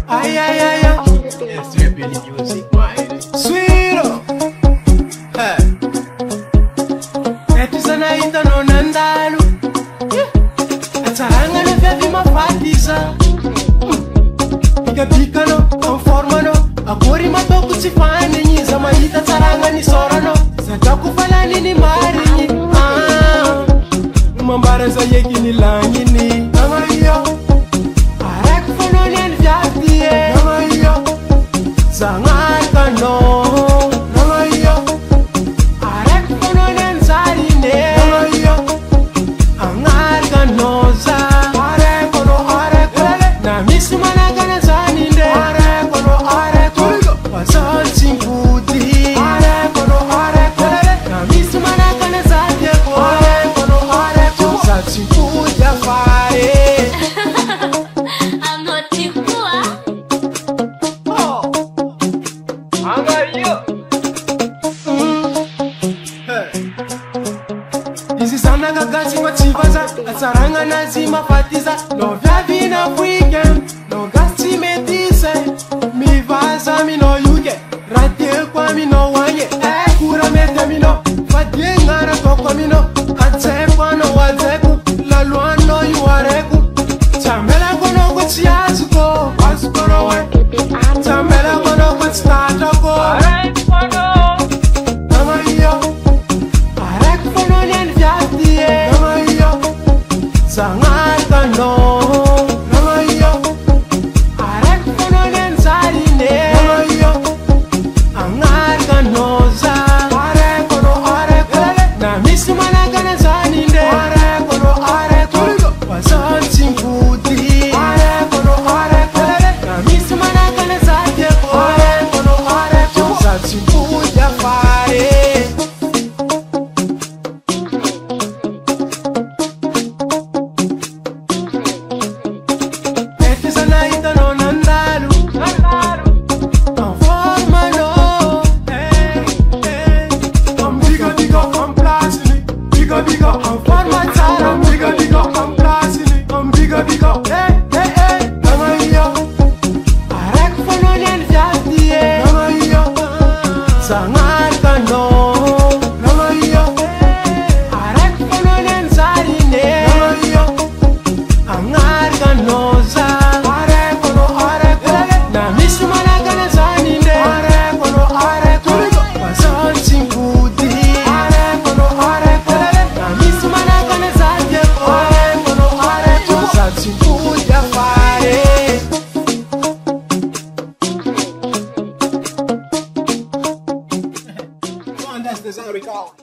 Ay, ay, ay, ay. It's really music, man. Sweet. Hey. That is an aita no nandalu. Ataranga na baby mafatiza. Pika no, conforma no. Akori matoku tifani nyiza maita taranga ni sorano. Sataku falani ni marini. Mambara za yeki ni langini. Amayo. Arek fononi en viatie. Amayo. Zangar kano. Amayo. Arek fononi en zarine. Amayo. Angar kano za. Arek kono arek kono. Na misi managana zaninde. Arek kono arek kono. Pasal simputi. Arek kono arek kono. Na misi managana zaninde. Arek kono arek kono. Sa simputi afare. I'm not too poor. Oh. How are you? Hey. This is another gasi machivaza. Asaranga nazima fatiza. No vyavi na weekend. No gasi metise. Mi vaza mi no yuge. Ratie kwa mi no wanye. Kura mete mi no. Fatie ngara toko mi no. Atsekwa no wazeku. La lua no yuareku. Chamela kono kuchiazuko. Wazuko no we. Chamela kono kuchitako. Arek kono. Amayo. Arek kono nyen vyatie. Amayo. Zangar kano. Amayo. Arek kono nyen zarine. Amayo. Angar kano za. Arek kono arek kono. Na misi managana zaninde. Arek kono arek kono. Pasal simputi. Arek kono arek kono. Na misi managana zate. Arek kono arek kono. Sa simputi afare. Esta es la ita no nandalu. Conforma no. Hey, hey. Biga, complacini. Biga, conforma tara. Biga, complacini. Biga, hey, hey, hey. Amayo. Arek fononi en viatie. Amayo. Zangar kano. Amayo. Arek fononi en zarine. Amayo. Angar kano za. Arek kono arek kono. Na misi managana zaninde. Arek kono arek kono. Pasal simputi. Arek kono arek kono. Na misi managana zate. Arek kono arek kono. Sa simputi afare. Come on, that's the Zari call.